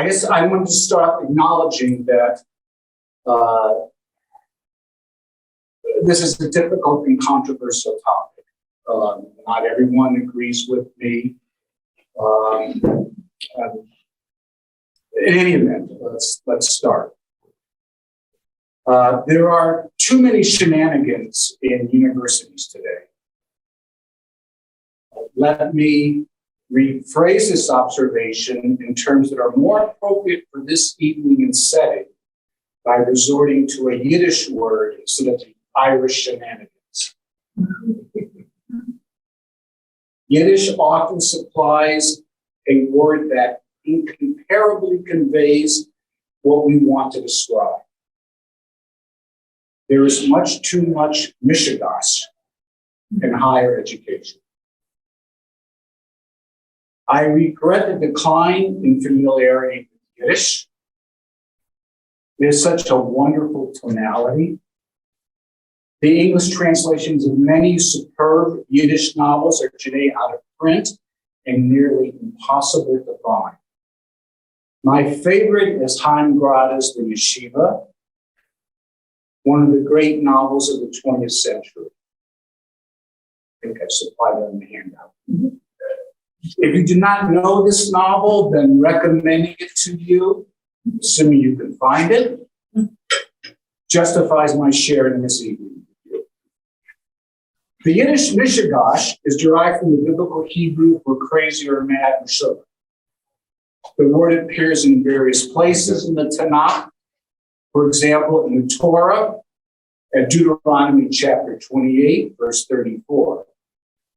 I guess I want to start acknowledging that this is a difficult and controversial topic. Not everyone agrees with me. In any event, let's start. There are too many shenanigans in universities today. Let me rephrase this observation in terms that are more appropriate for this evening and setting by resorting to a Yiddish word instead of the Irish shenanigans. Yiddish often supplies a word that incomparably conveys what we want to describe. There is much too much mishigash in higher education. I regret the decline in familiarity with Yiddish. There's such a wonderful tonality. The English translations of many superb Yiddish novels are today out of print and nearly impossible to find. My favorite is Chaim Grada's The Yeshiva, one of the great novels of the 20th century. I think I supplied that in the handout. If you do not know this novel, then recommending it to you, assuming you can find it, justifies my sharing this evening. The Yiddish mishigash is derived from the biblical Hebrew for crazy or mad or sugar. The word appears in various places in the Tanakh. For example, in the Torah, at Deuteronomy chapter 28, verse 34.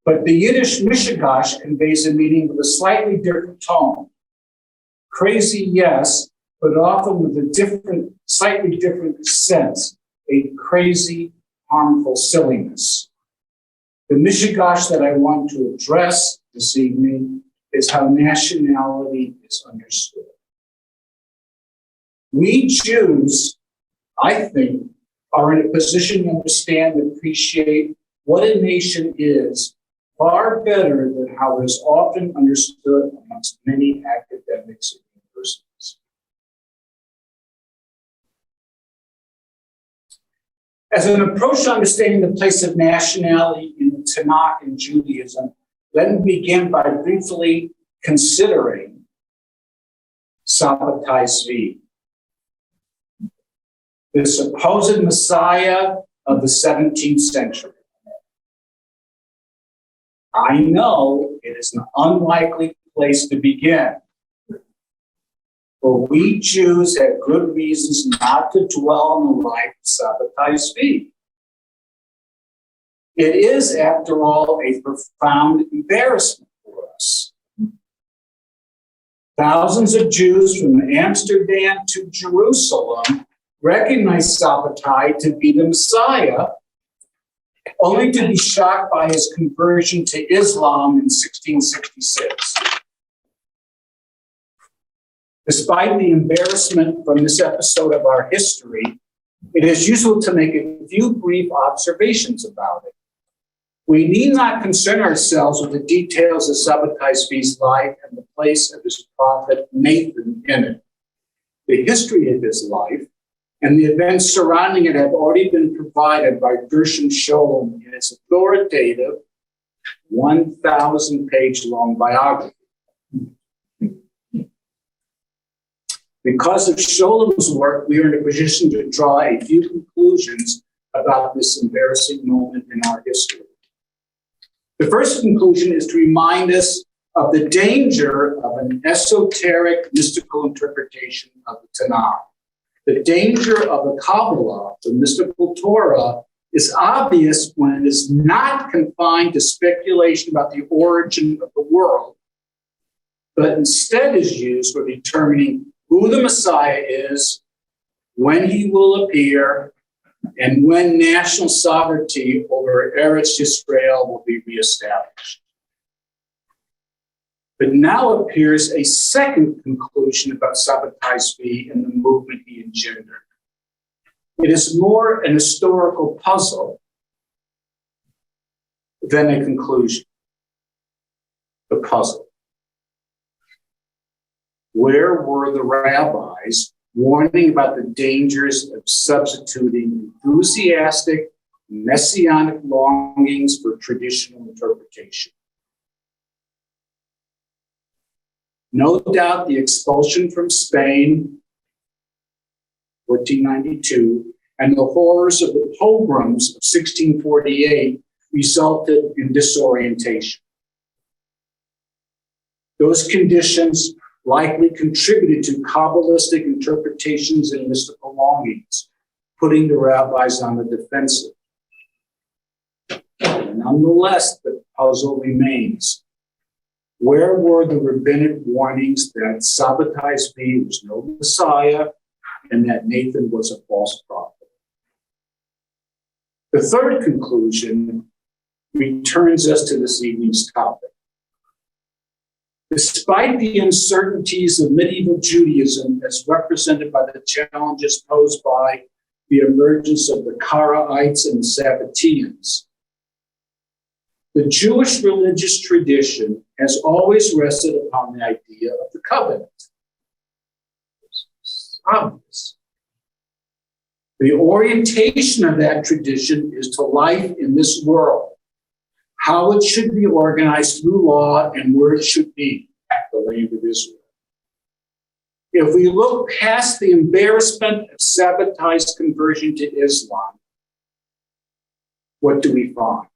But the Yiddish mishigash conveys a meaning with a slightly different tone. Crazy, yes, but often with a slightly different sense, a crazy, harmful silliness. The mishigash that I want to address this evening is how nationality is understood. We Jews, I think, are in a position to understand and appreciate what a nation is far better than how it is often understood amongst many academics and universities. As an approach to understanding the place of nationality in the Tanakh and Judaism, let me begin by briefly considering Sabbatai Tzvi, the supposed Messiah of the 17th century. I know it is an unlikely place to begin, for we Jews have good reasons not to dwell on the life of Sabbatai Tzvi. It is, after all, a profound embarrassment for us. Thousands of Jews from Amsterdam to Jerusalem recognize Sabbatai to be the Messiah, only to be shocked by his conversion to Islam in 1666. Despite the embarrassment from this episode of our history, it is useful to make a few brief observations about it. We need not concern ourselves with the details of Sabbatai Tzvi's life and the place of his prophet Nathan in it. The history of his life and the events surrounding it have already been provided by Gershom Scholem in his authoritative 1,000-page long biography. Because of Scholem's work, we are in a position to draw a few conclusions about this embarrassing moment in our history. The first conclusion is to remind us of the danger of an esoteric, mystical interpretation of the Tanakh. The danger of the Kabbalah, the mystical Torah, is obvious when it is not confined to speculation about the origin of the world, but instead is used for determining who the Messiah is, when he will appear, and when national sovereignty over Eretz Yisrael will be reestablished. But now appears a second conclusion about Sabbatai Tzvi and the movement he engendered. It is more an historical puzzle than a conclusion. The puzzle. Where were the rabbis warning about the dangers of substituting enthusiastic, messianic longings for traditional interpretation? No doubt the expulsion from Spain, 1492, and the horrors of the pogroms of 1648 resulted in disorientation. Those conditions likely contributed to Kabbalistic interpretations and mystical longings, putting the rabbis on the defensive. Nonetheless, the puzzle remains. Where were the rabbinic warnings that Sabbatai Tzvi was no Messiah and that Nathan was a false prophet? The third conclusion returns us to this evening's topic. Despite the uncertainties of medieval Judaism as represented by the challenges posed by the emergence of the Karaites and the Sabbateans, the Jewish religious tradition has always rested upon the idea of the covenant. It's obvious. The orientation of that tradition is to life in this world, how it should be organized through law and where it should be, the land of Israel. If we look past the embarrassment of Sabbatai's conversion to Islam, what do we find?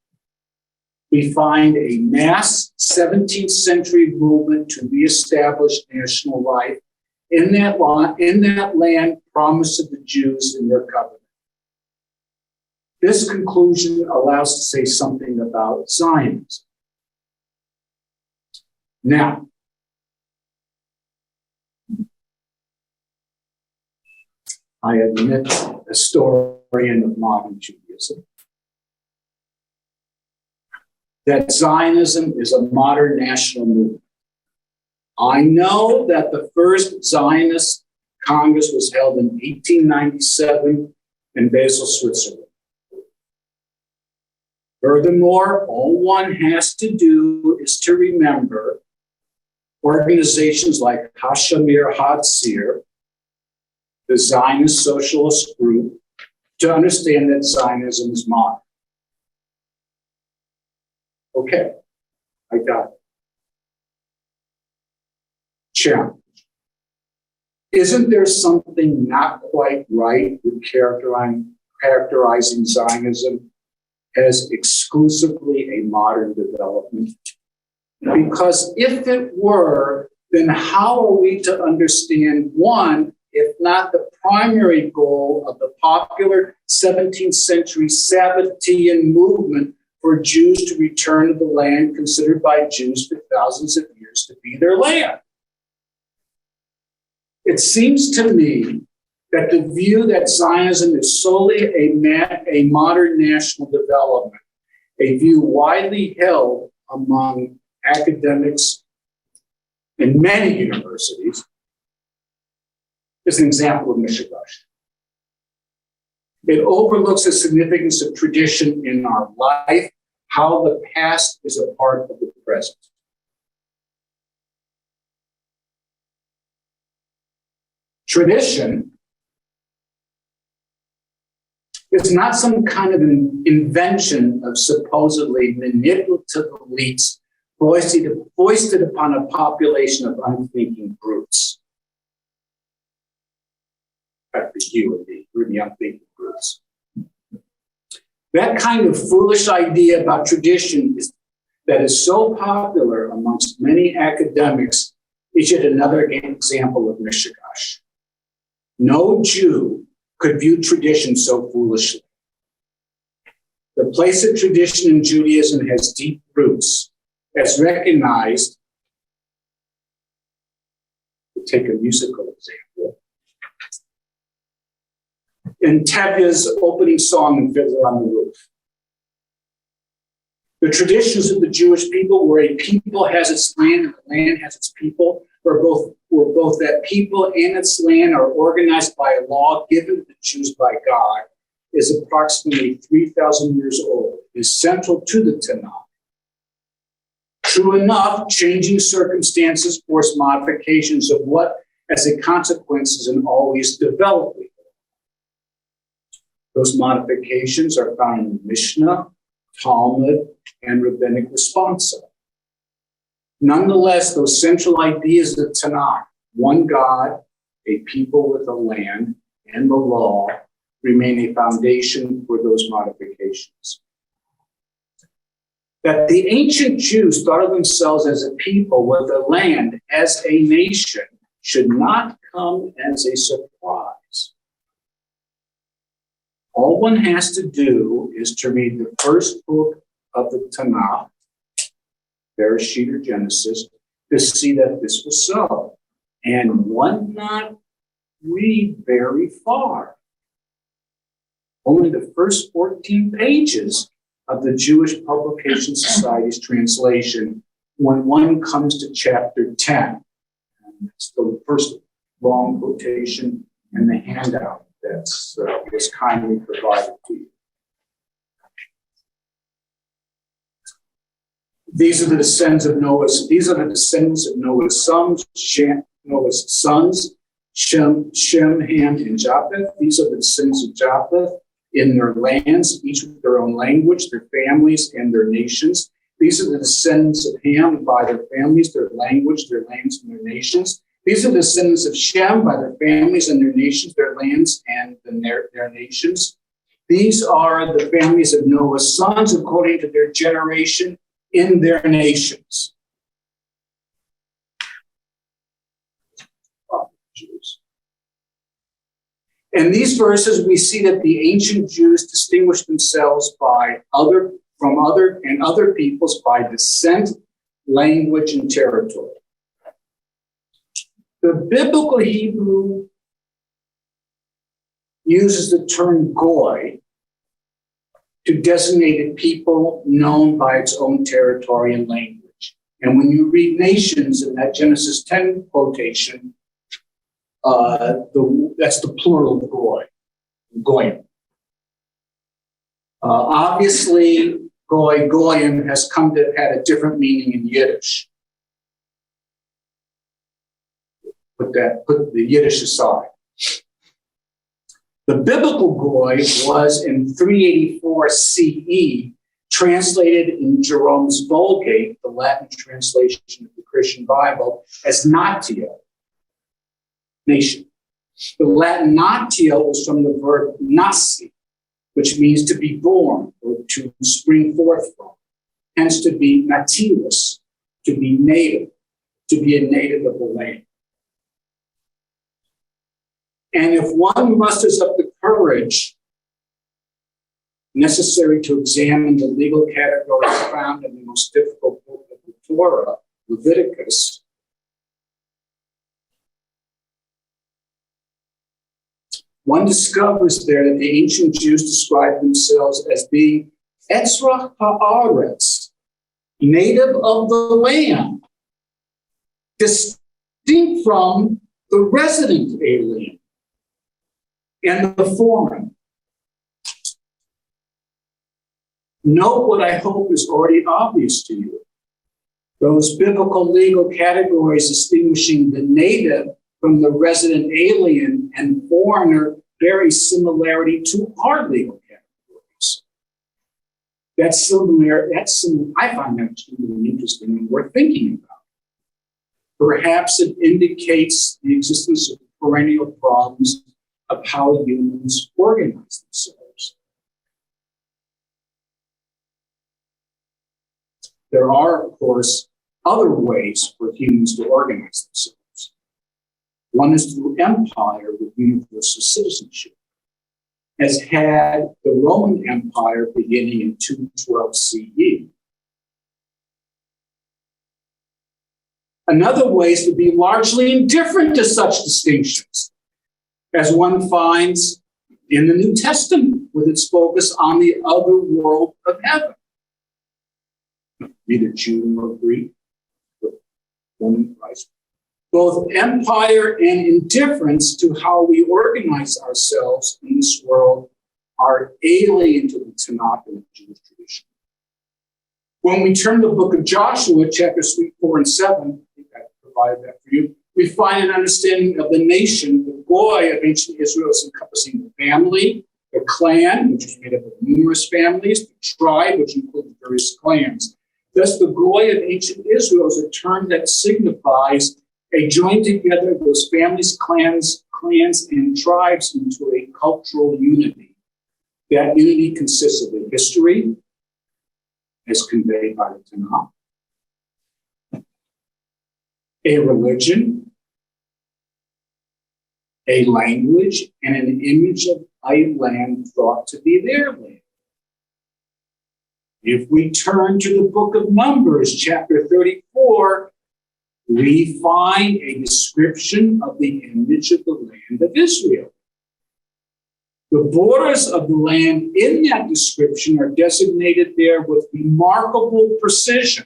We find a mass 17th century movement to reestablish national life in that land promised to the Jews in their covenant. This conclusion allows us to say something about Zionism. Now, I admit, a historian of modern Judaism, that Zionism is a modern national movement. I know that the first Zionist Congress was held in 1897 in Basel, Switzerland. Furthermore, all one has to do is to remember organizations like Hashamir Hatzir, the Zionist socialist group, to understand that Zionism is modern. Okay, I got it. Challenge. Isn't there something not quite right with characterizing Zionism as exclusively a modern development? Because if it were, then how are we to understand one, if not the primary goal of the popular 17th century Sabbatean movement for Jews to return to the land considered by Jews for thousands of years to be their land? It seems to me that the view that Zionism is solely a modern national development, a view widely held among academics in many universities, is an example of Mishigash. It overlooks the significance of tradition in our life, how the past is a part of the present. Tradition is not some kind of an invention of supposedly manipulative elites foisted upon a population of unthinking brutes. In fact, you and me, we're the unthinking brutes. That kind of foolish idea about tradition that is so popular amongst many academics is yet another example of Mishigash. No Jew could view tradition so foolishly. The place of tradition in Judaism has deep roots, as recognized. We'll take a musical example. In Tevye's opening song in Fiddler on the Roof. The traditions of the Jewish people, where a people has its land and the land has its people, where both that people and its land are organized by a law given to the Jews by God, is approximately 3,000 years old, is central to the Tanakh. True enough, changing circumstances force modifications of what, as a consequence, is an always developing. Those modifications are found in Mishnah, Talmud, and rabbinic responsa. Nonetheless, those central ideas of Tanakh, one God, a people with a land, and the law, remain a foundation for those modifications. That the ancient Jews thought of themselves as a people with a land, as a nation, should not come as a surprise. All one has to do is to read the first book of the Tanakh, Bereshit or Genesis, to see that this was so. And one not read very far. Only the first 14 pages of the Jewish Publication Society's translation when one comes to chapter 10. And it's the first long quotation in the handout that was kindly provided to you. These are the descendants of Noah's. These are the descendants of Noah's sons, Shem, Ham, and Japheth. These are the descendants of Japheth in their lands, each with their own language, their families, and their nations. These are the descendants of Ham by their families, their language, their lands, and their nations. These are the descendants of Shem by their families and their nations, their lands, and their nations. These are the families of Noah's sons according to their generation in their nations. In these verses, we see that the ancient Jews distinguished themselves from other peoples by descent, language, and territory. The biblical Hebrew uses the term goy to designate a people known by its own territory and language. And when you read nations in that Genesis 10 quotation, that's the plural of goyim. Obviously, goyim has come to had a different meaning in Yiddish. Put the Yiddish aside. The biblical goy was in 384 CE translated in Jerome's Vulgate, the Latin translation of the Christian Bible, as natio, nation. The Latin natio was from the verb nasi, which means to be born or to spring forth from. Hence to be nativus, to be native, to be a native of the land. And if one musters up the courage necessary to examine the legal categories found in the most difficult book of the Torah, Leviticus, one discovers there that the ancient Jews described themselves as being etzrach haaretz, native of the land, distinct from the resident alien and the foreign. Note what I hope is already obvious to you. Those biblical legal categories distinguishing the native from the resident alien and foreigner bear similarity to our legal categories. I find that extremely interesting and worth thinking about. Perhaps it indicates the existence of perennial problems of how humans organize themselves. There are, of course, other ways for humans to organize themselves. One is through empire with universal citizenship, as had the Roman Empire beginning in 212 CE. Another way is to be largely indifferent to such distinctions, as one finds in the New Testament with its focus on the other world of heaven. Neither Jew nor Greek, but one in Christ. Both empire and indifference to how we organize ourselves in this world are alien to the Tanakh and the Jewish tradition. When we turn to the book of Joshua, chapters 3, 4, and 7, I think I provided that for you, we find an understanding of the nation, the goy of ancient Israel is encompassing the family, the clan, which is made up of numerous families, the tribe, which includes various clans. Thus, the goy of ancient Israel is a term that signifies a joining together of those families, clans, and tribes into a cultural unity. That unity consists of a history, as conveyed by the Tanakh, a religion, a language, and an image of a land thought to be their land. If we turn to the book of Numbers, chapter 34, we find a description of the image of the land of Israel. The borders of the land in that description are designated there with remarkable precision,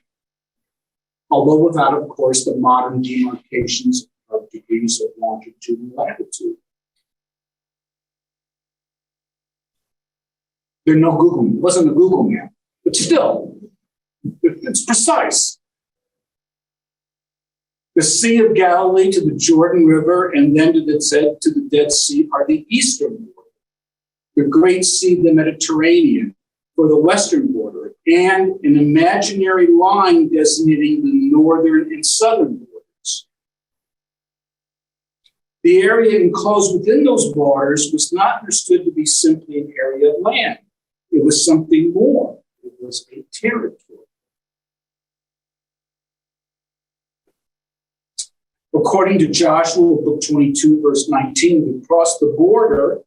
although without, of course, the modern demarcations of degrees of longitude and latitude. There no Google, it wasn't a Google map, but still, it's precise. The Sea of Galilee to the Jordan River and then to the Dead Sea are the eastern border. The Great Sea, the Mediterranean, for the western border, and an imaginary line designating the northern and southern borders. The area enclosed within those borders was not understood to be simply an area of land. It was something more. It was a territory. According to Joshua, book 22, verse 19, to cross the border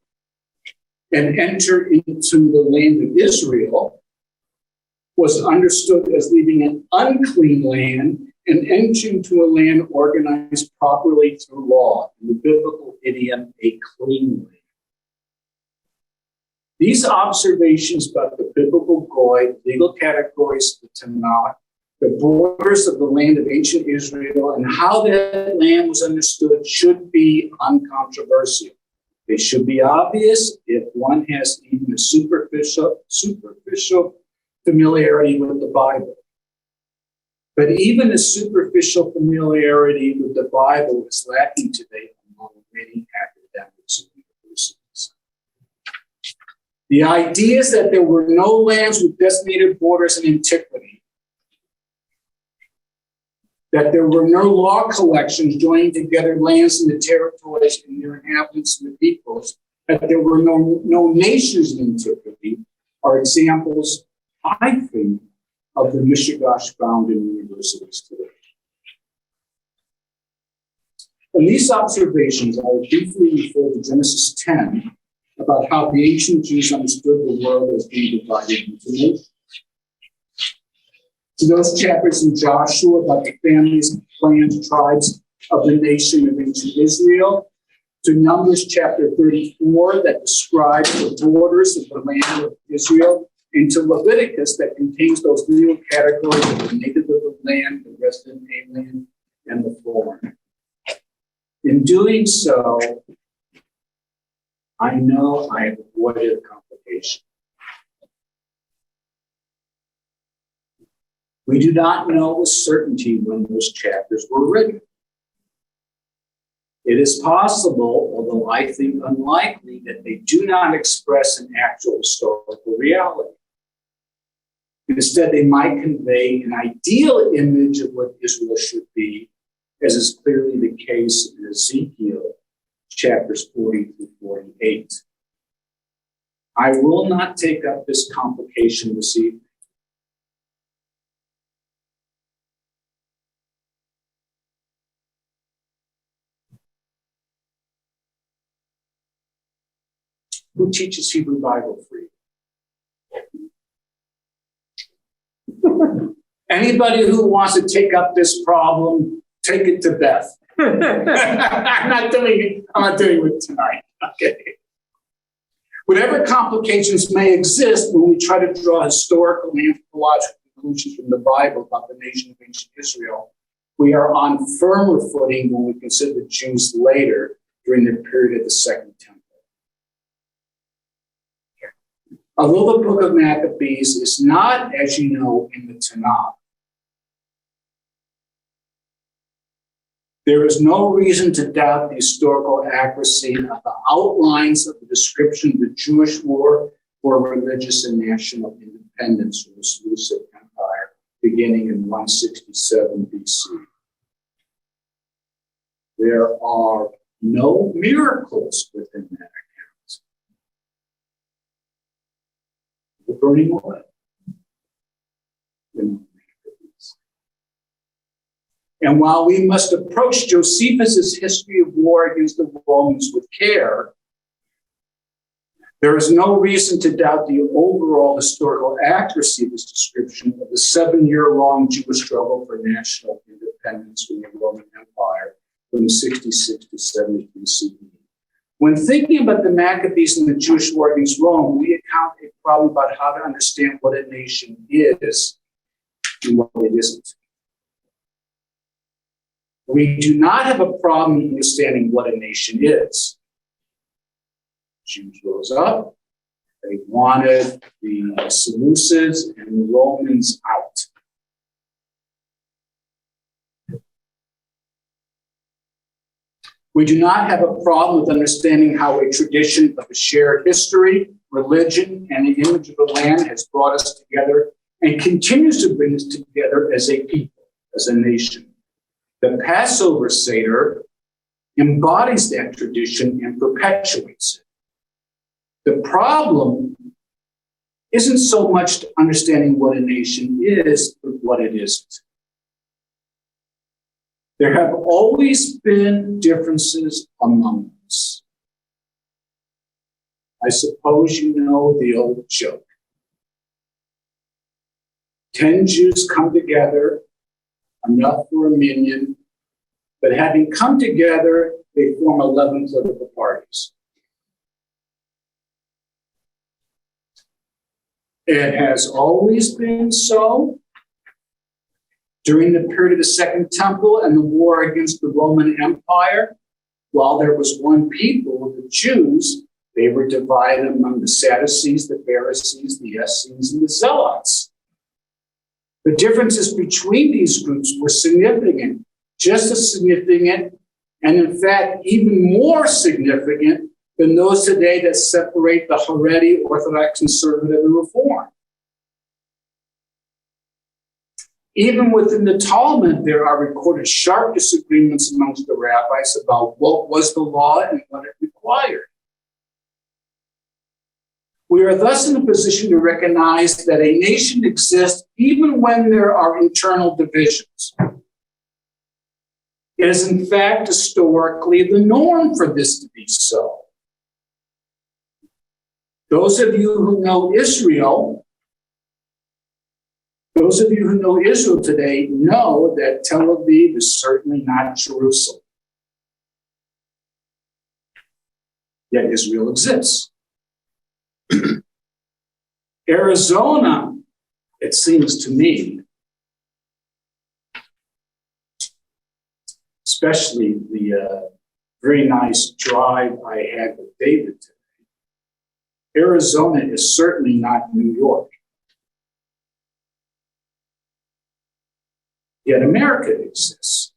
and enter into the land of Israel was understood as leaving an unclean land and entering into a land organized properly through law. In the biblical idiom, a clean land. These observations about the biblical goy, legal categories of the Tanakh, the borders of the land of ancient Israel, and how that land was understood should be uncontroversial. They should be obvious if one has even a superficial familiarity with the Bible. But even a superficial familiarity with the Bible is lacking today among many academics and universities. The ideas that there were no lands with designated borders in antiquity, that there were no law collections joining together lands and the territories and their inhabitants and the peoples, that there were no nations in antiquity, are examples, I think, of the mishigash found in universities today. In these observations, I will briefly refer to Genesis 10 about how the ancient Jews understood the world as being divided into nations. To those chapters in Joshua about the families, clans, tribes of the nation of ancient Israel, to Numbers chapter 34 that describes the borders of the land of Israel, and to Leviticus that contains those legal categories of the native of the land, the resident alien, and the foreigner. In doing so, I know I have avoided a complication. We do not know with certainty when those chapters were written. It is possible, although I think unlikely, that they do not express an actual historical reality. Instead, they might convey an ideal image of what Israel should be, as is clearly the case in Ezekiel chapters 40 through 48. I will not take up this complication this evening. Who teaches Hebrew Bible free? Anybody who wants to take up this problem, take it to Beth. I'm not doing it tonight. Okay. Whatever complications may exist when we try to draw historical and anthropological conclusions from the Bible about the nation of ancient Israel, we are on firmer footing when we consider the Jews later during the period of the Second Temple. Although the book of Maccabees is not, as you know, in the Tanakh, there is no reason to doubt the historical accuracy of the outlines of the description of the Jewish war for religious and national independence from the Seleucid Empire beginning in 167 BC. There are no miracles within that account. The burning oil. And while we must approach Josephus' history of war against the Romans with care, there is no reason to doubt the overall historical accuracy of this description of the 7-year-long Jewish struggle for national independence from the Roman Empire from 66 to 73 CE. When thinking about the Maccabees and the Jewish war against Rome, we account a problem about how to understand what a nation is and what it isn't. We do not have a problem understanding what a nation is. Jews rose up, they wanted the Seleucids and the Romans out. We do not have a problem with understanding how a tradition of a shared history, religion, and the image of the land has brought us together and continues to bring us together as a people, as a nation. The Passover Seder embodies that tradition and perpetuates it. The problem isn't so much understanding what a nation is, but what it isn't. There have always been differences among us. I suppose you know the old joke. 10 Jews come together, enough for a minion, but having come together, they form 11 political parties. It has always been so. During the period of the Second Temple and the war against the Roman Empire, while there was one people, the Jews, they were divided among the Sadducees, the Pharisees, the Essenes, and the Zealots. The differences between these groups were significant, just as significant, and in fact, even more significant than those today that separate the Haredi, Orthodox, Conservative, and Reform. Even within the Talmud, there are recorded sharp disagreements amongst the rabbis about what was the law and what it required. We are thus in a position to recognize that a nation exists even when there are internal divisions. It is in fact historically the norm for this to be so. Those of you who know Israel today know that Tel Aviv is certainly not Jerusalem. Yet Israel exists. Arizona, it seems to me, especially the very nice drive I had with David today, Arizona is certainly not New York. Yet America exists.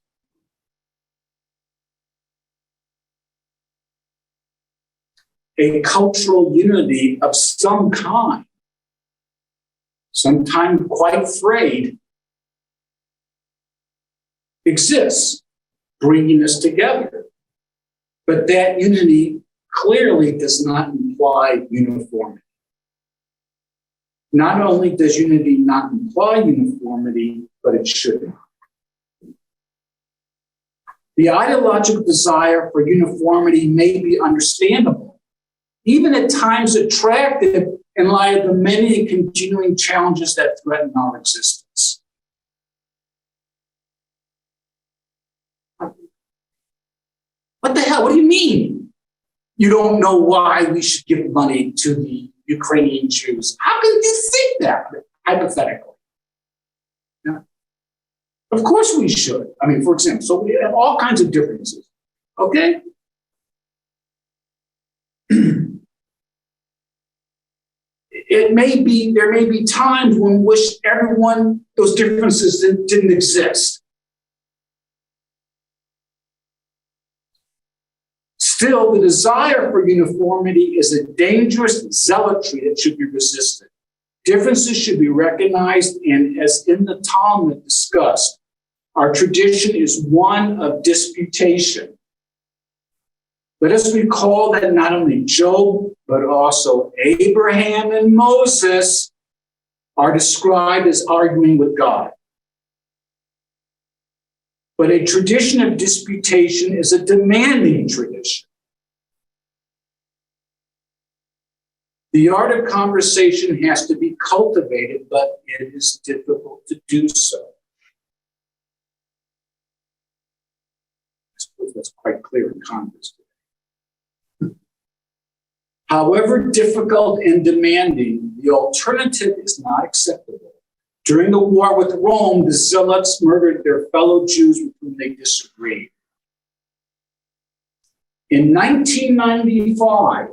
A cultural unity of some kind, sometimes quite frayed, exists, bringing us together. But that unity clearly does not imply uniformity. Not only does unity not imply uniformity, but it should. The ideological desire for uniformity may be understandable, even at times attractive in light of the many continuing challenges that threaten our existence. What the hell? What do you mean? You don't know why we should give money to the Ukrainian Jews? How can you think that, hypothetically? Yeah. Of course we should. I mean, for example, so we have all kinds of differences, okay? there may be times when those differences didn't exist. Still, the desire for uniformity is a dangerous zealotry that should be resisted. Differences should be recognized, and as in the Talmud discussed, our tradition is one of disputation. Let us recall that not only Job, but also Abraham and Moses are described as arguing with God. But a tradition of disputation is a demanding tradition. The art of conversation has to be cultivated, but it is difficult to do so. I suppose that's quite clear in context. However difficult and demanding, the alternative is not acceptable. During the war with Rome, the Zealots murdered their fellow Jews with whom they disagreed. In 1995,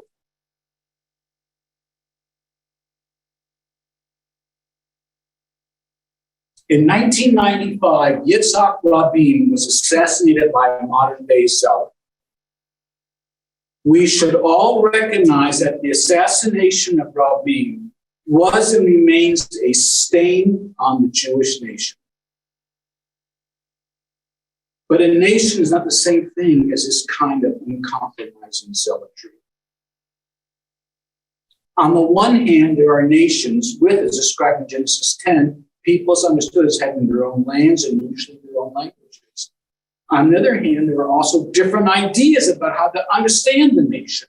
Yitzhak Rabin was assassinated by a modern-day Zealot. We should all recognize that the assassination of Rabin was and remains a stain on the Jewish nation. But a nation is not the same thing as this kind of uncompromising zealotry. On the one hand, there are nations with, as described in Genesis 10, peoples understood as having their own lands and usually their own languages. On the other hand, there are also different ideas about how to understand the nation.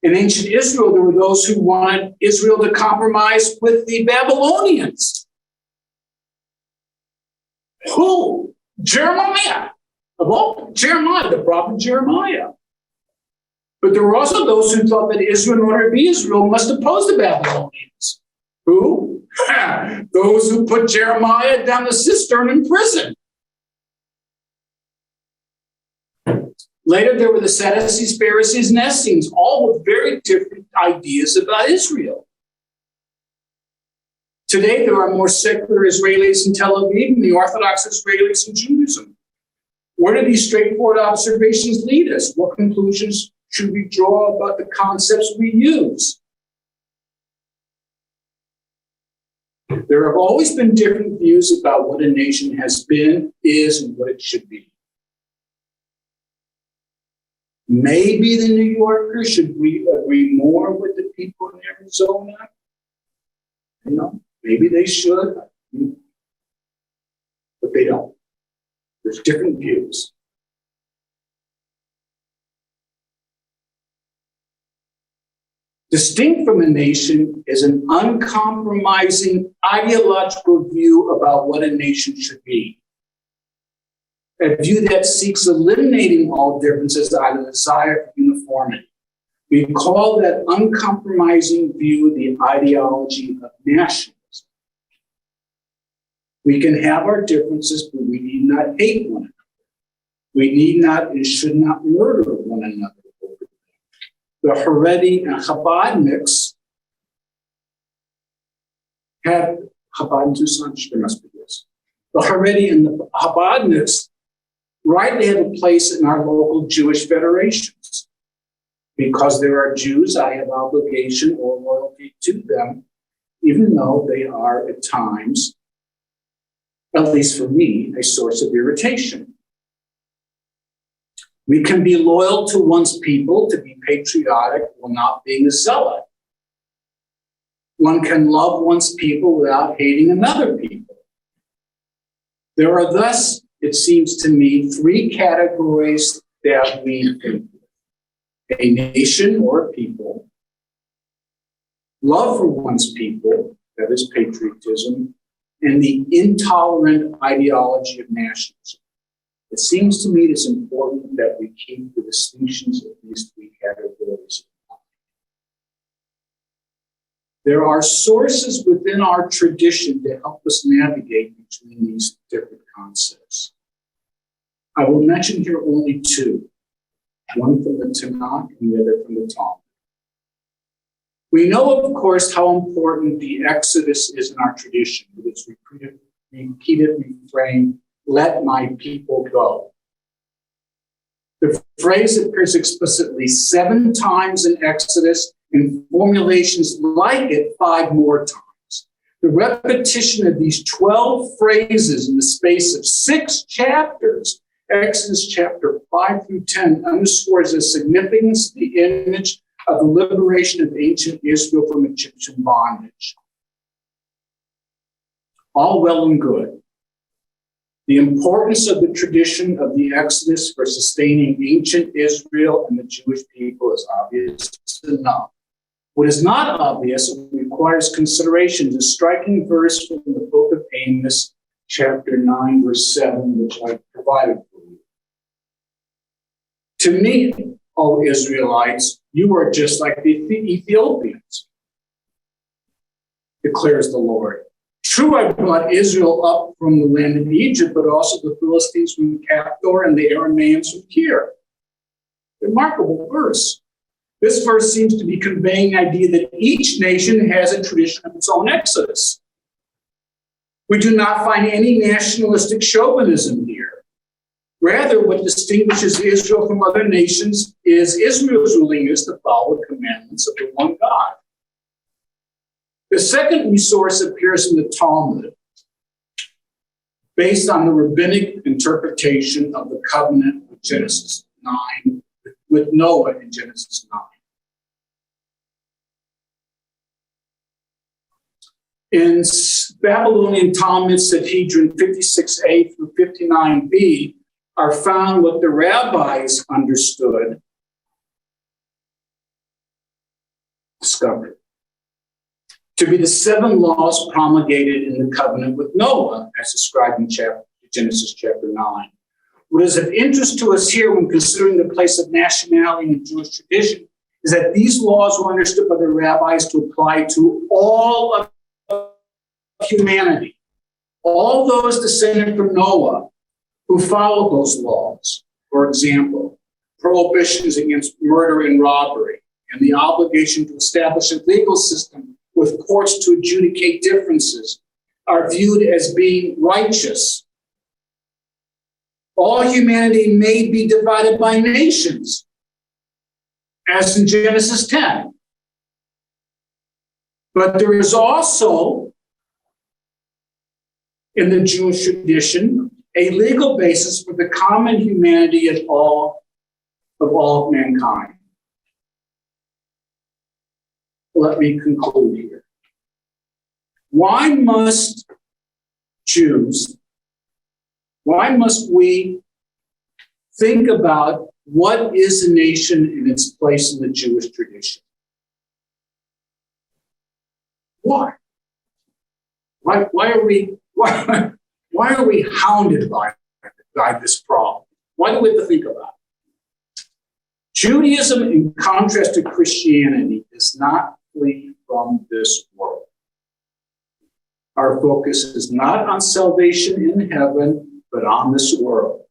In ancient Israel, there were those who wanted Israel to compromise with the Babylonians. Who? Jeremiah. Jeremiah, the prophet Jeremiah. But there were also those who thought that Israel, in order to be Israel, must oppose the Babylonians. Who? Those who put Jeremiah down the cistern in prison. Later, there were the Sadducees, Pharisees, and Essenes, all with very different ideas about Israel. Today, there are more secular Israelis in Tel Aviv and the Orthodox Israelis in Judaism. Where do these straightforward observations lead us? What conclusions should we draw about the concepts we use? There have always been different views about what a nation has been, is, and what it should be. Maybe the New Yorkers should agree more with the people in Arizona. Maybe they should, but they don't. There's different views. Distinct from a nation is an uncompromising ideological view about what a nation should be. A view that seeks eliminating all differences out of the desire for uniformity. We call that uncompromising view the ideology of nationalism. We can have our differences, but we need not hate one another. We need not and should not murder one another. The Haredi and Chabadniks have Chabad in Tucson. There must be this. The Haredi and the Chabadniks rightly have a place in our local Jewish federations. Because there are Jews, I have obligation or loyalty to them, even though they are at times, at least for me, a source of irritation. We can be loyal to one's people, to be patriotic while not being a zealot. One can love one's people without hating another people. There are thus, it seems to me, three categories that we think: a nation or a people, love for one's people, that is patriotism, and the intolerant ideology of nationalism. It seems to me it is important that we keep the distinctions of these three categories. There are sources within our tradition to help us navigate between these different concepts. I will mention here only two, one from the Tanakh and the other from the Talmud. We know, of course, how important the Exodus is in our tradition, with its repeated refrain, "Let my people go." The phrase appears explicitly 7 times in Exodus and formulations like it 5 more times. The repetition of these 12 phrases in the space of 6 chapters, Exodus chapter 5 through 10, underscores the significance of the image of the liberation of ancient Israel from Egyptian bondage. All well and good. The importance of the tradition of the Exodus for sustaining ancient Israel and the Jewish people is obvious enough. What is not obvious and requires consideration is a striking verse from the book of Amos, chapter 9, verse 7, which I provided for you. "To me, O Israelites, you are just like the Ethiopians, declares the Lord. True, I brought Israel up from the land of Egypt, but also the Philistines from Captor and the Arameans from Kir." Remarkable verse. This verse seems to be conveying the idea that each nation has a tradition of its own exodus. We do not find any nationalistic chauvinism here. Rather, what distinguishes Israel from other nations is Israel's willingness to follow the commandments of the one God. The second resource appears in the Talmud, based on the rabbinic interpretation of the covenant of Genesis 9, with Noah in Genesis 9. In Babylonian Talmud, Sanhedrin 56a through 59b, are found what the rabbis discovered to be the 7 laws promulgated in the covenant with Noah, as described in Genesis chapter 9. What is of interest to us here when considering the place of nationality in Jewish tradition is that these laws were understood by the rabbis to apply to all of humanity, all those descended from Noah who followed those laws. For example, prohibitions against murder and robbery, and the obligation to establish a legal system with courts to adjudicate differences are viewed as being righteous. All humanity may be divided by nations, as in Genesis 10. But there is also, in the Jewish tradition, a legal basis for the common humanity of all of mankind. Let me conclude here. Why must we think about what is a nation in its place in the Jewish tradition? Why? Why are we hounded by this problem? Why do we have to think about it? Judaism, in contrast to Christianity, does not flee from this world. Our focus is not on salvation in heaven, but on this world.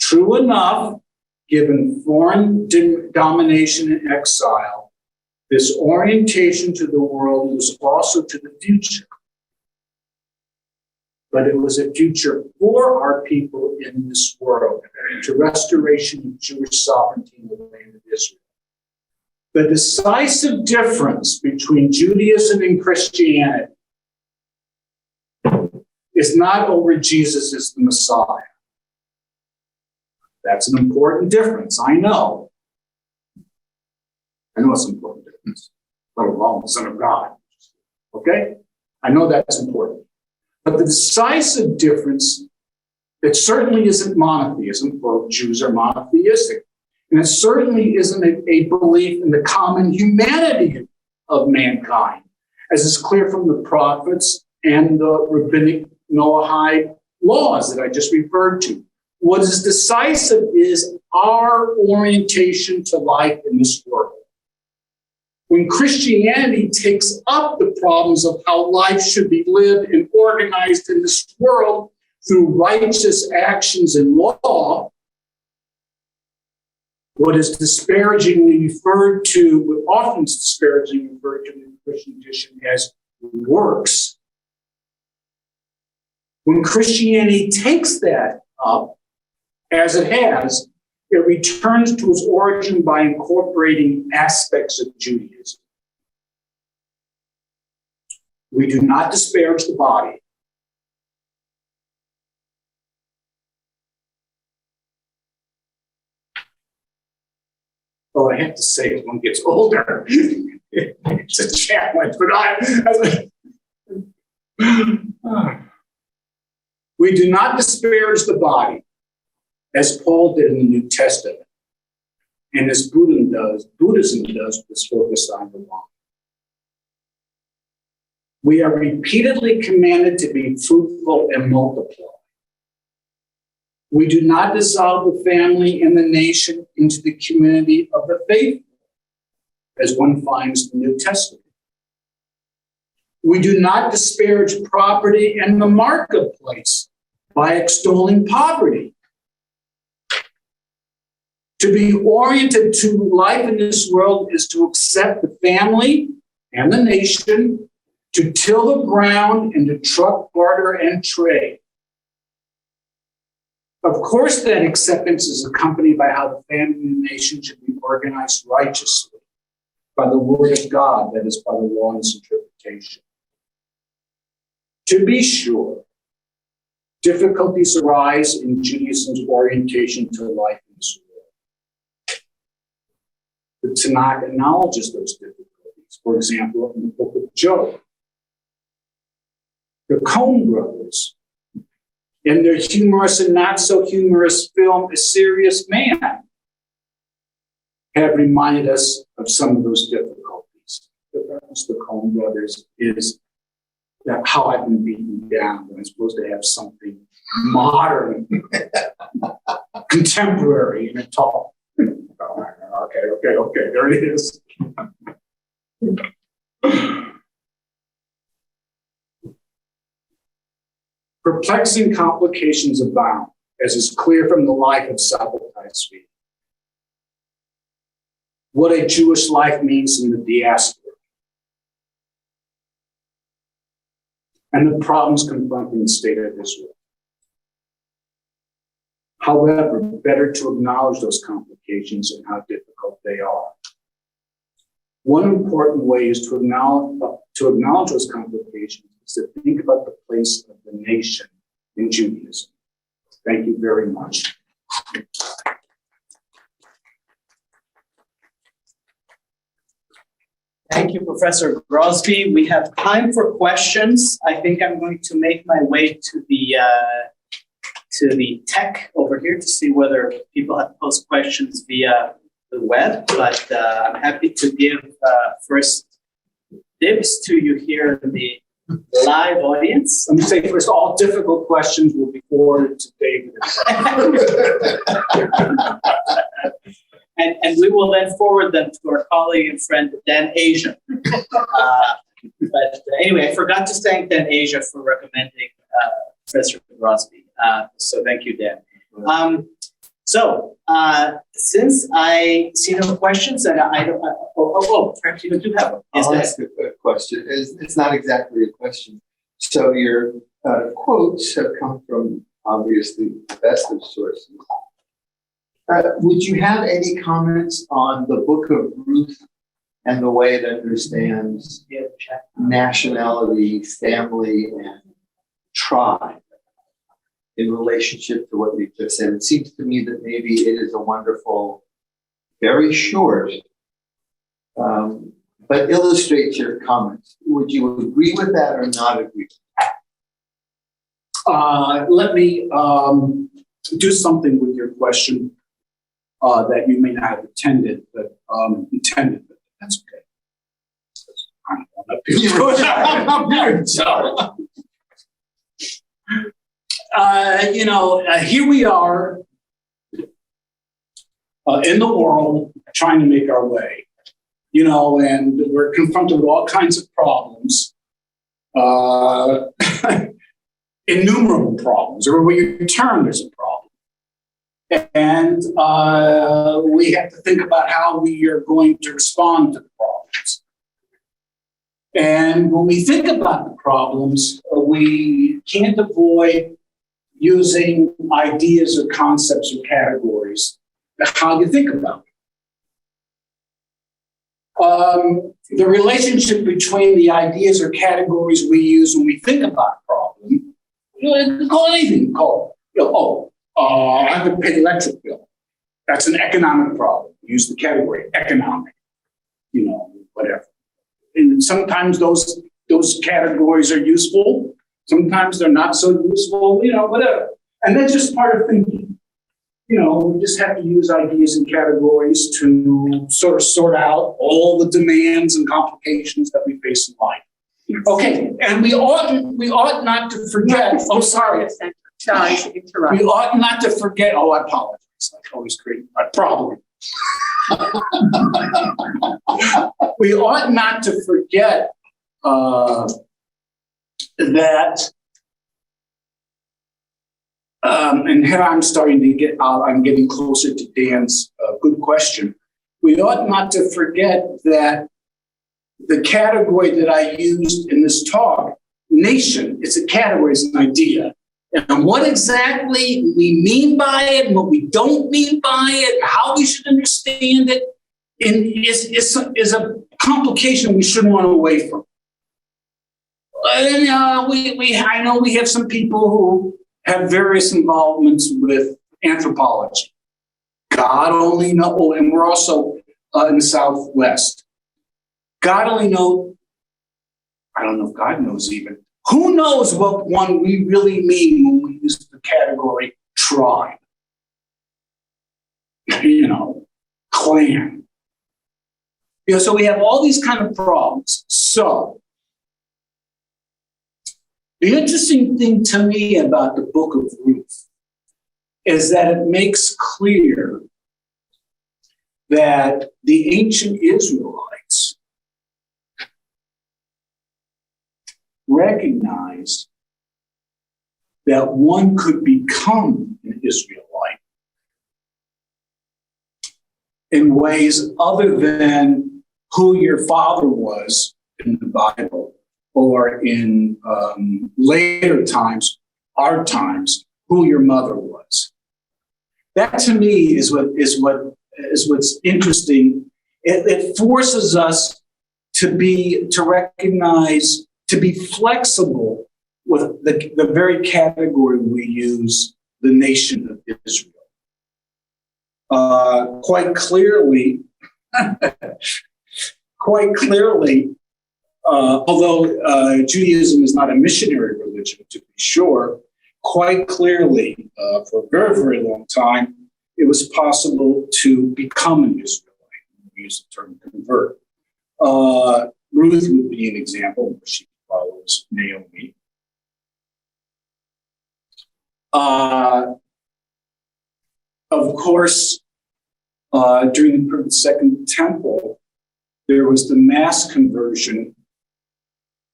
True enough, given foreign domination and exile, this orientation to the world was also to the future. But it was a future for our people in this world, to restoration of Jewish sovereignty in the land of Israel. The decisive difference between Judaism and Christianity is not over Jesus as the Messiah. That's an important difference, I know. I know it's an important difference, let alone the Son of God. Okay? I know that's important. But the decisive difference, it certainly isn't monotheism, for Jews are monotheistic. And it certainly isn't a belief in the common humanity of mankind, as is clear from the prophets and the rabbinic Noahide laws that I just referred to. What is decisive is our orientation to life in this world. When Christianity takes up the problems of how life should be lived and organized in this world through righteous actions and law, What is disparagingly referred to, often disparagingly referred to in the Christian tradition as works, when Christianity takes that up, as it has, it returns to its origin by incorporating aspects of Judaism. We do not disparage the body. Well, I have to say, as one gets older, it's a challenge, but we do not disparage the body, as Paul did in the New Testament, and as Buddhism does with focus on the mind. We are repeatedly commanded to be fruitful and multiply. We do not dissolve the family and the nation into the community of the faithful, as one finds in the New Testament. We do not disparage property and the marketplace by extolling poverty. To be oriented to life in this world is to accept the family and the nation, to till the ground and to truck, barter, and trade. Of course, that acceptance is accompanied by how the family and the nation should be organized righteously by the word of God, that is, by the law and its interpretation. To be sure, difficulties arise in Judaism's orientation to life in this world. The Tanakh acknowledges those difficulties. For example, in the book of Job, the Coen brothers, in their humorous and not so humorous film, A Serious Man, have reminded us of some of those difficulties. The reference to the Coen brothers is that how I've been beaten down when I'm supposed to have something modern, contemporary, and talk. Okay, there it is. Perplexing complications abound, as is clear from the life of Sabbatai Tzvi. What a Jewish life means in the diaspora, and the problems confronting the state of Israel. However, better to acknowledge those complications and how difficult they are. One important way is to acknowledge those complications is to think about the place of the nation in Judaism. Thank you very much. Thank you, Professor Grosby. We have time for questions. I think I'm going to make my way to the tech over here to see whether people have posed questions via the web, but I'm happy to give first dibs to you here in the live audience. Let me say first, all difficult questions will be forwarded to David. And we will then forward them to our colleague and friend, Dan Asia. But anyway, I forgot to thank Dan Asia for recommending Professor Grosby. So thank you, Dan. Since I see no questions, and I don't, perhaps you do have one. I'll ask a question. It's not exactly a question. So your quotes have come from obviously the best of sources. Would you have any comments on the Book of Ruth and the way it understands nationality, family, and tribe in relationship to what you've just said? It seems to me that maybe it is a wonderful, very short, but illustrates your comments. Would you agree with that or not agree with that? Let me do something with your question that you may not have intended, but that's okay. Here we are in the world trying to make our way, and we're confronted with all kinds of problems, innumerable problems. Everywhere you turn, there's a problem. And we have to think about how we are going to respond to the problems. And when we think about the problems, we can't avoid using ideas or concepts or categories, how you think about it. The relationship between the ideas or categories we use when we think about a problem, you can call anything, I have to pay the electric bill. That's an economic problem. Use the category economic, whatever. And sometimes those categories are useful. Sometimes they're not so useful, whatever. And that's just part of thinking. We just have to use ideas and categories to sort of sort out all the demands and complications that we face in life. Okay, and we ought not to forget. Oh, sorry. Sorry to interrupt. We ought not to forget. Oh, I apologize. I always create a problem. We ought not to forget that. And here I'm starting to get out. I'm getting closer to Dan's good question. We ought not to forget that the category that I used in this talk, nation, is a category, is an idea. And what exactly we mean by it, and what we don't mean by it, how we should understand it, is a complication we shouldn't run away from. And I know we have some people who have various involvements with anthropology. God only knows, and we're also in the Southwest. God only knows. I don't know if God knows even. Who knows what one we really mean when we use the category tribe? Clan. So we have all these kind of problems. So the interesting thing to me about the book of Ruth is that it makes clear that the ancient Israelites recognized that one could become an Israelite in ways other than who your father was in the Bible, or in later times, our times, who your mother was. That to me is what's interesting. It forces us to recognize, to be flexible with the very category we use, the nation of Israel. Quite clearly, although Judaism is not a missionary religion, to be sure, quite clearly, for a very, very long time, it was possible to become an Israelite. We use the term convert. Ruth would be an example where she follows Naomi. Of course, during the Second Temple, there was the mass conversion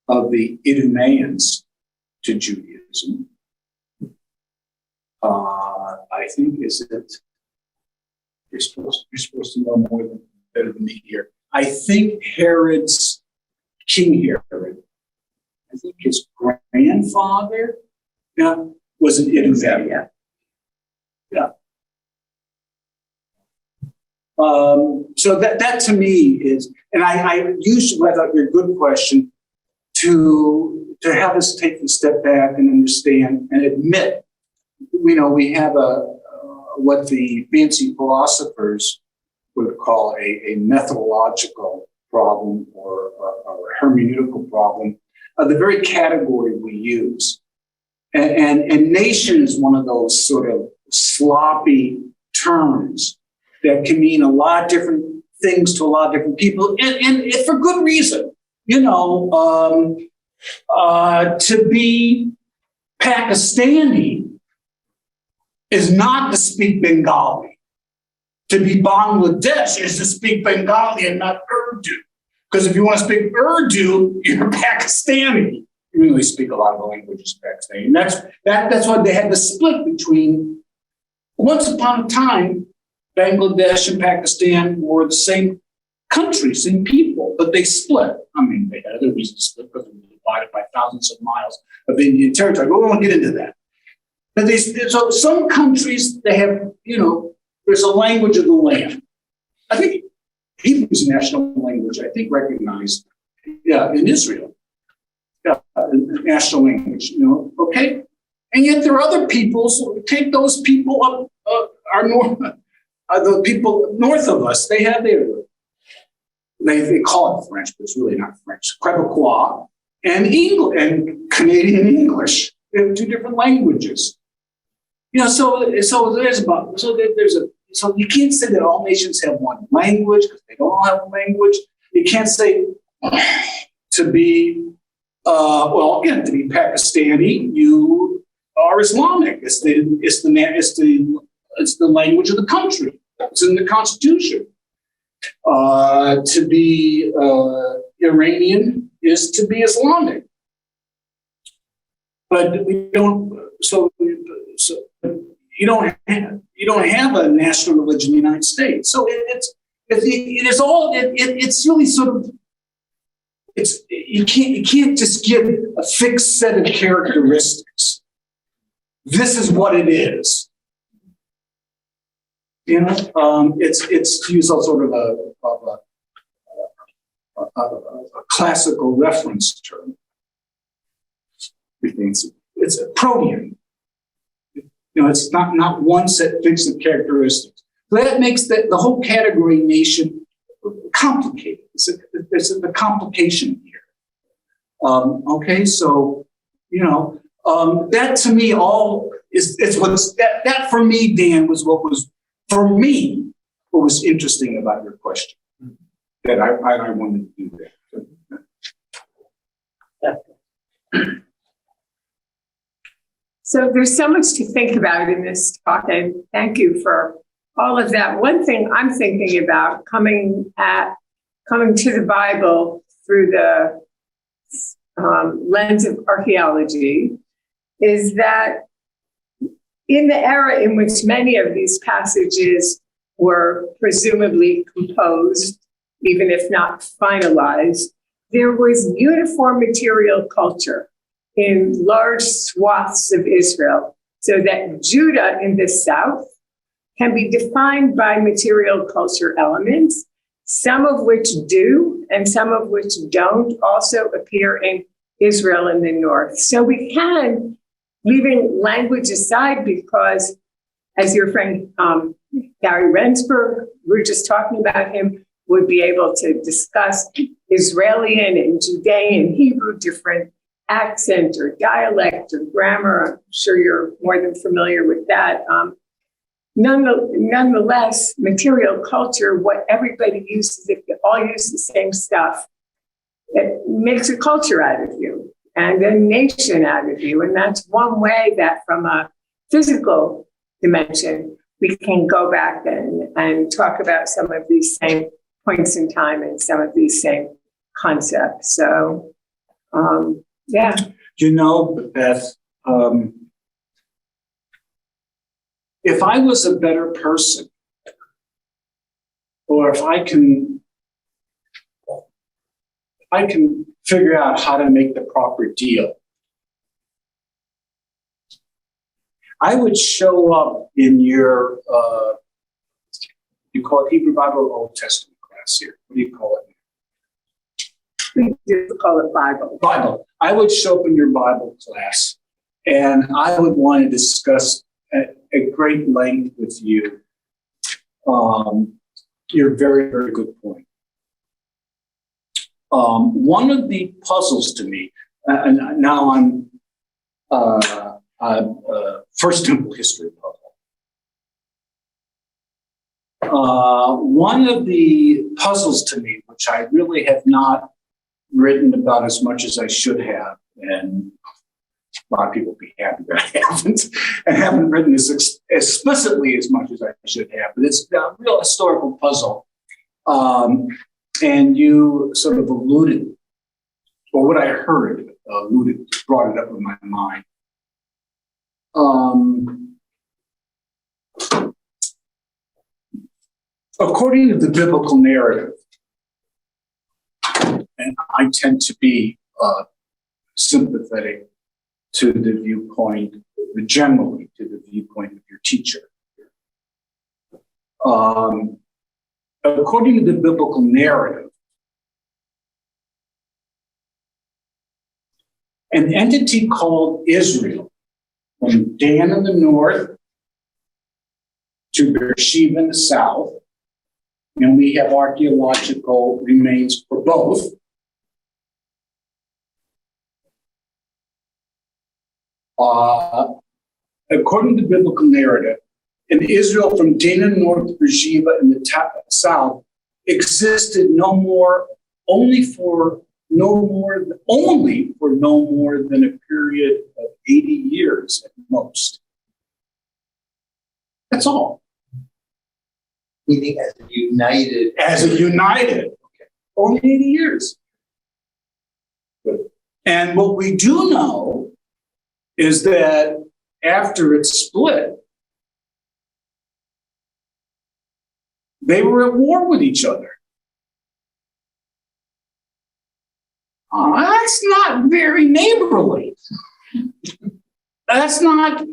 of the Idumeans to Judaism. I think, you're supposed to know better than me here. I think King Herod, I think his grandfather, was an Idumean. Yeah. So that to me is, and I usually, I thought your good question, to have us take a step back and understand and admit, we have what the fancy philosophers would call a methodological problem or a hermeneutical problem of the very category we use. And nation is one of those sort of sloppy terms that can mean a lot of different things to a lot of different people, and for good reason. To be Pakistani is not to speak Bengali. To be Bangladesh is to speak Bengali and not Urdu. Because if you want to speak Urdu, you're Pakistani. You really speak a lot of the languages in Pakistani. And that's why they had the split between Once upon a time, Bangladesh and Pakistan were the same country, same people, but they split. I mean, they had other reasons to split because they were divided by thousands of miles of Indian territory. But we won't get into that. But so some countries, they have, there's a language of the land. I think Hebrew is a national language, I think recognized in Israel. National language, okay? And yet there are other peoples, take those people up, the people north of us, they have they call it French, but it's really not French, Quebecois and English and Canadian English. They have two different languages. So you can't say that all nations have one language because they don't all have a language. You can't say to be Pakistani, you are Islamic. It's the language of the country. It's in the Constitution. To be Iranian is to be Islamic. But we don't. So you don't have a national religion in the United States. So it's really sort of. You can't just give a fixed set of characteristics. This is what it is. It's to use a sort of a classical reference term. It's a protean. It's not one set fixed of characteristics. That makes the whole category nation complicated. There's a complication here. That to me that for me, Dan, was what was interesting about your question. That I wanted to do that. So there's so much to think about in this talk, and thank you for all of that. One thing I'm thinking about coming to the Bible through the lens of archaeology is that in the era in which many of these passages were presumably composed, even if not finalized, there was uniform material culture in large swaths of Israel, so that Judah in the south can be defined by material culture elements, some of which do and some of which don't also appear in Israel in the north. So we can, leaving language aside, because as your friend Gary Rensburg, we were just talking about him, would be able to discuss Israeli and Judean, Hebrew, different accent or dialect or grammar. I'm sure you're more than familiar with that. Nonetheless, material culture, what everybody uses, if you all use the same stuff, it makes a culture out of you and a nation out of you. And that's one way that from a physical dimension, we can go back and talk about some of these same points in time and some of these same concepts. So, yeah. Beth, if I was a better person, or if I can figure out how to make the proper deal, I would show up in your, you call it Hebrew Bible or Old Testament class here? What do you call it? We do call it Bible. Bible. I would show up in your Bible class, and I would want to discuss at great length with you your very, very good point. One of the puzzles to me, and now I'm First Temple history puzzle. One of the puzzles to me, which I really have not written about as much as I should have, and a lot of people will be happy that I haven't written as explicitly as much as I should have, but it's a real historical puzzle. And you sort of alluded, or what I heard brought it up in my mind. According to the biblical narrative, and I tend to be sympathetic to the viewpoint, generally to the viewpoint of your teacher. According to the biblical narrative, an entity called Israel, from Dan in the north to Beersheba in the south, and we have archaeological remains for both. According to the biblical narrative, in Israel from Dan in the north to Beersheba in the south existed only for no more than a period of 80 years at most. That's all. Meaning as a united. Okay. Only 80 years. And what we do know is that after it split, they were at war with each other. That's not very neighborly. That's not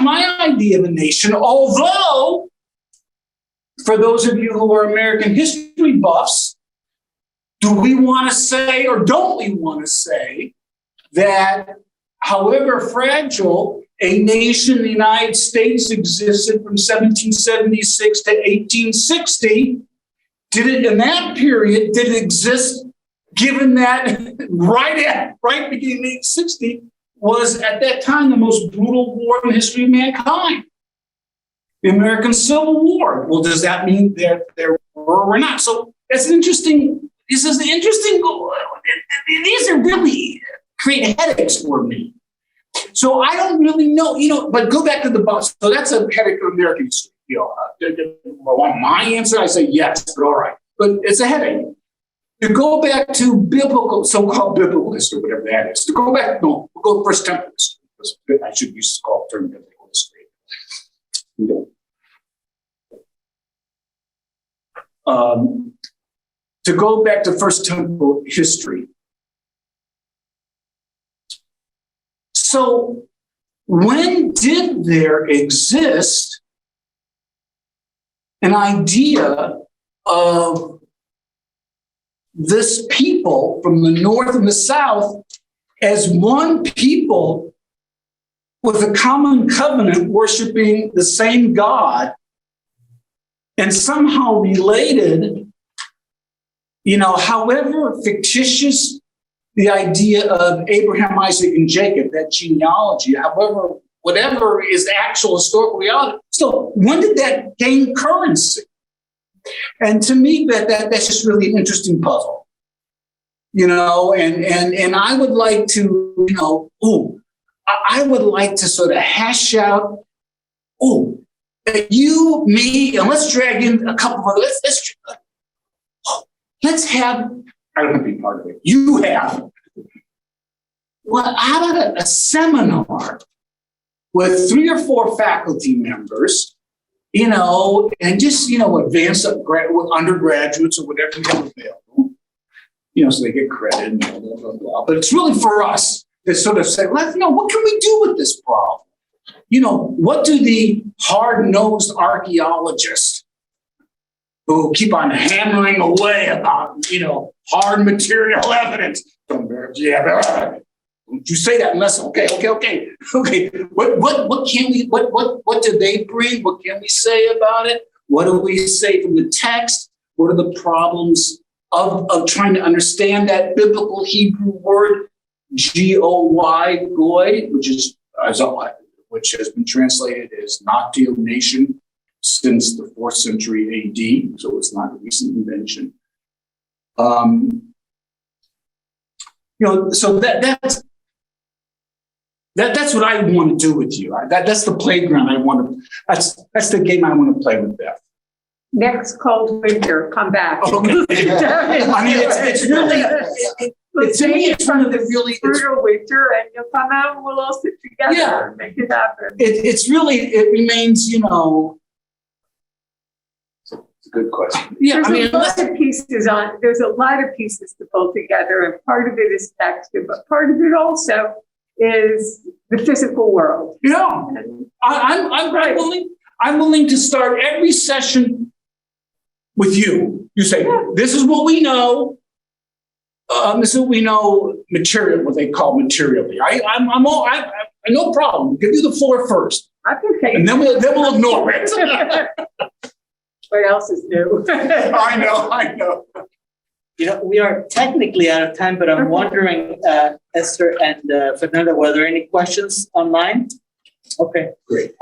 my idea of a nation. Although, for those of you who are American history buffs, do we want to say, or don't we want to say, that however fragile a nation, the United States, existed from 1776 to 1860, did it exist, given that right beginning of 1860 was at that time the most brutal war in the history of mankind? The American Civil War. Well, does that mean there were or not? So that's an interesting, these are really create headaches for me. So I don't really know, but go back to the bus. So that's a headache of American history. Want my answer? I say yes, but all right. But it's a headache. To go back to so-called biblical history, whatever that is. We'll go to First Temple history. I should use the term biblical history. To go back to First Temple history. So when did there exist an idea of this people from the north and the south as one people with a common covenant worshiping the same God and somehow related, however fictitious the idea of Abraham, Isaac, and Jacob, that genealogy, whatever is actual historical reality, still, when did that gain currency? And to me, that's just really an interesting puzzle, and I would like to, I would like to sort of hash out, you, me, and let's drag in a couple of others. Let's have, I don't have to be part of it. You have. Well, how about a seminar with 3 or 4 faculty members, and just, advanced undergraduates or whatever we have available, so they get credit and blah, blah, blah. But it's really for us to sort of say, what can we do with this problem? What do the hard-nosed archaeologists who keep on hammering away about, hard material evidence? Don't you say that unless, okay. What can we, what do they bring? What can we say about it? What do we say from the text? What are the problems of trying to understand that biblical Hebrew word, Goy, goy, which has been translated as not to nation since the 4th century AD, so it's not a recent invention. So that's what I want to do with you. That's the playground I want to. That's the game I want to play with Beth. Next cold winter, come back. Okay. I mean, it's really. Well, to me, it's one of the really, brutal winter, and you'll come out and we'll all sit together Yeah. and make it happen. it remains, you know. It's a good question. Yeah, There's I mean, a lot of pieces there's a lot of pieces to pull together, and part of it is texture, but part of it also is the physical world. yeah, And I'm willing to start every session with you. You say, Yeah. this is what we know. This is what we know material, what they call materially. I'm no problem. Give you the floor first, I can take and then we'll ignore it. what else is new. I know. You know, we are technically out of time, but I'm wondering, Esther and Fernanda, were there any questions online? Okay. Great.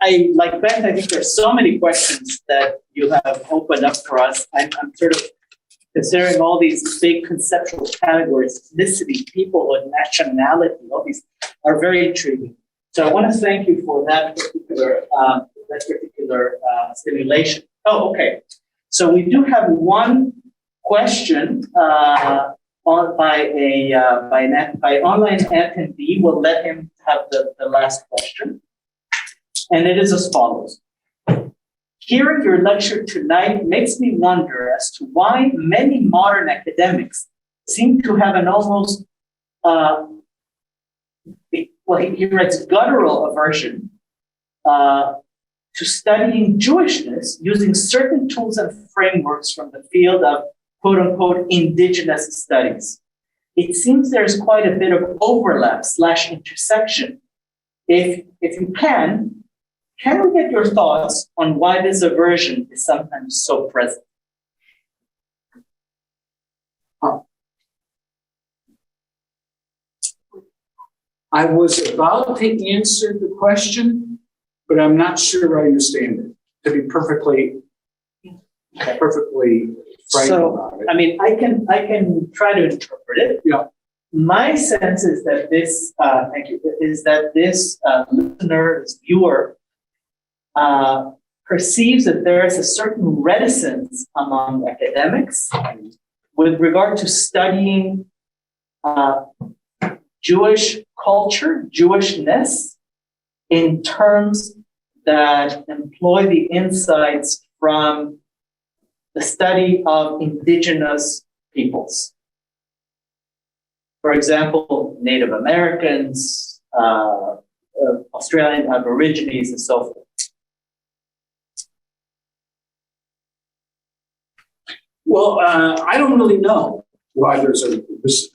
I like Beth, I think there's so many questions that you have opened up for us. I'm sort of considering all these big conceptual categories, ethnicity, peoplehood, nationality, all these are very intriguing. So I want to thank you for that particular stimulation. Oh, okay. So we do have one question by online attendee. We'll let him have the last question. And it is as follows. Hearing your lecture tonight makes me wonder as to why many modern academics seem to have an almost, he writes, guttural aversion to studying Jewishness using certain tools and frameworks from the field of quote unquote indigenous studies. It seems there's quite a bit of overlap / intersection. If you can we get your thoughts on why this aversion is sometimes so present? I was about to answer the question, but I'm not sure I understand it. To be perfectly frank about it. I mean, I can try to interpret it. Yeah. My sense is that this, listener, this viewer, perceives that there is a certain reticence among academics with regard to studying Jewish culture, Jewishness, in terms that employ the insights from the study of indigenous peoples. For example, Native Americans, Australian Aborigines, and so forth. Well, I don't really know why there's a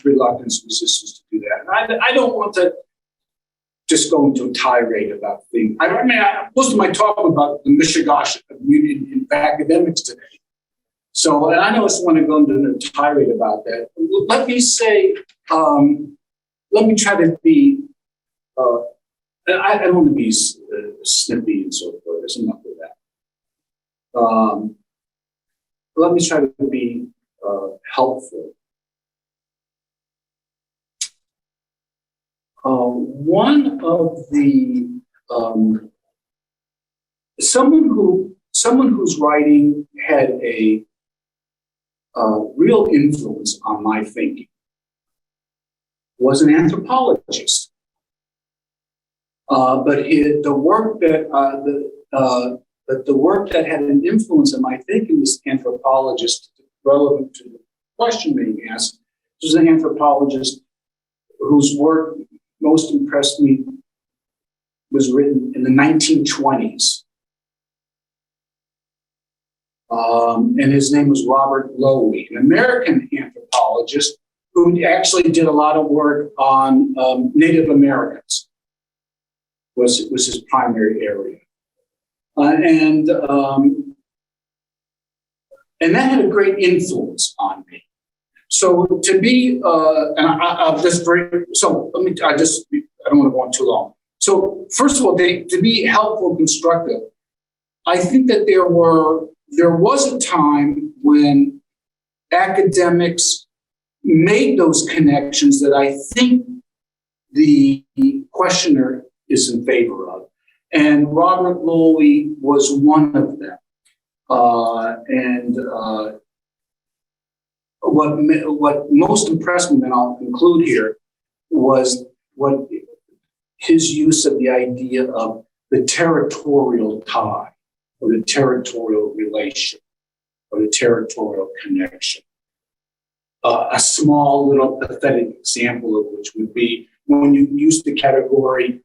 reluctance, resistance to do that. I don't want to just go into a tirade about things. Most of my talk about the mishigash in academics today. So, and I don't just want to go into a tirade about that. Let me say, let me try to be, I don't want to be snippy and so forth. There's enough of that. Let me try to be helpful. One of the someone whose writing had a real influence on my thinking was an anthropologist, but the work that had an influence on my thinking was anthropologist relevant to the question being asked. This was an anthropologist whose work most impressed me was written in the 1920s. And his name was Robert Lowy, an American anthropologist who actually did a lot of work on Native Americans, was his primary area. And that had a great influence on me. So to be, I don't want to go on too long. So first of all, to be helpful and constructive, I think that there was a time when academics made those connections that I think the questioner is in favor of. And Robert Lowy was one of them. what most impressed me, and I'll conclude here, was what his use of the idea of the territorial tie, or the territorial relation, or the territorial connection. A small little pathetic example of which would be when you use the category,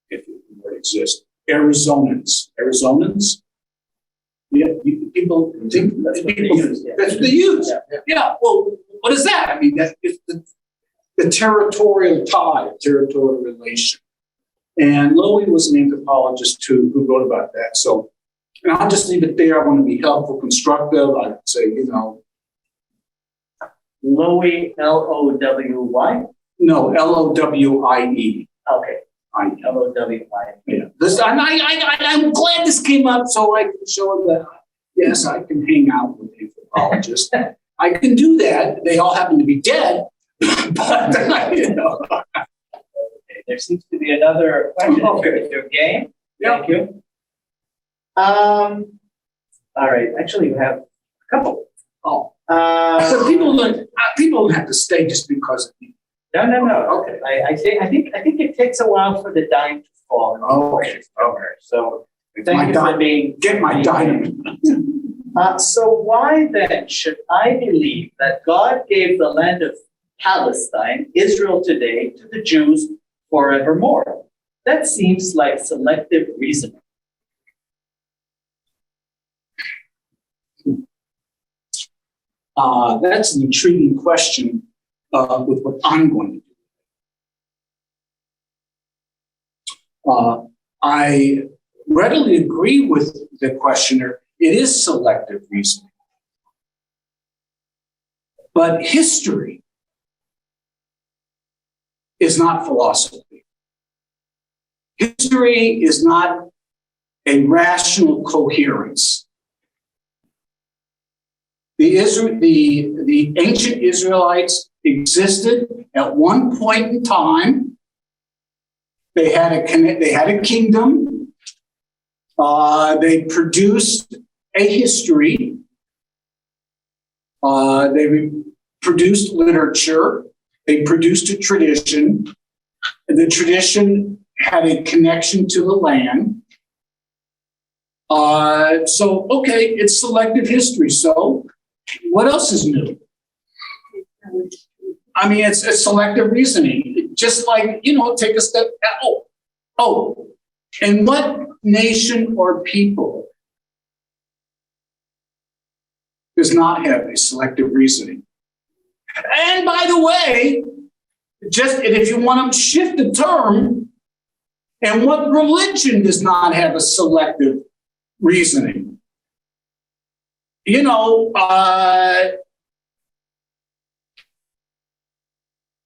if it would exist, Arizonans. Arizonans? Yeah, people think That's what they use. that's what they use. Yeah. Well, what is that? I mean, that's the territorial tie, territorial relation. And Lowy was an anthropologist too who wrote about that. So, and I'll just leave it there. I want to be helpful, constructive. I'd say, Lowy, L-O-W-Y? no, L-O-W-I-E. Okay, L-O-W-Y. Yeah. I'm glad this came up so I can show that, yes, I can hang out with anthropologists. I can do that. They all happen to be dead, but, Okay, there seems to be another question. Okay. Your game. Yeah. Thank you. All right, actually, we have a couple. So people don't have to stay just because. No. Okay. I think it takes a while for the dime to fall. Okay. So My thank you for dime- being. Get my diamond. So why then should I believe that God gave the land of Palestine, Israel today, to the Jews forevermore? That seems like selective reasoning. That's an intriguing question with what I'm going to do. I readily agree with the questioner. It is selective reasoning. But history is not philosophy. History is not a rational coherence. The ancient Israelites existed at one point in time. They had a kingdom. They produced a history. They produced literature. They produced a tradition. The tradition had a connection to the land. So, okay, it's selective history. So, what else is new? I mean, it's selective reasoning. Just like, take a step back. And what nation or people does not have a selective reasoning? And by the way, if you want to shift the term, and what religion does not have a selective reasoning?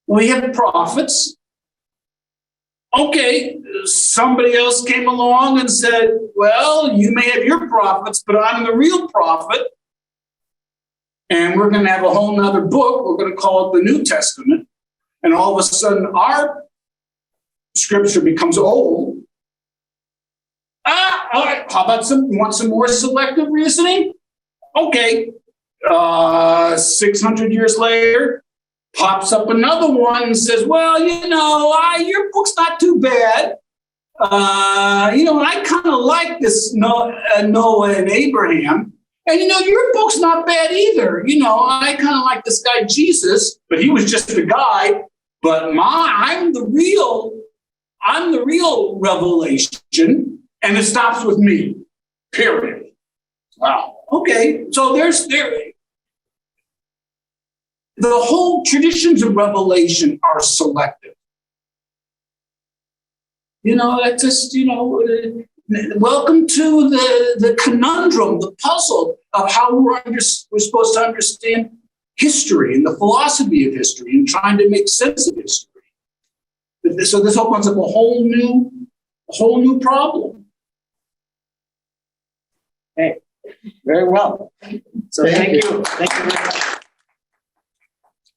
We have prophets. Okay, somebody else came along and said, well, you may have your prophets, but I'm the real prophet. And we're going to have a whole nother book. We're going to call it the New Testament. And all of a sudden, our scripture becomes old. All right, how about you want some more selective reasoning? Okay, 600 years later, pops up another one and says, well, your book's not too bad. I kind of like this Noah and Abraham. And, your book's not bad either. I kind of like this guy, Jesus, but he was just a guy. But I'm the real revelation. And it stops with me, period. Wow. Okay. So the whole traditions of revelation are selective. That's just, welcome to the conundrum, the puzzle of how we're supposed to understand history and the philosophy of history and trying to make sense of history. So this opens up a whole new problem. Okay, very well. So thank you. Thank you very much.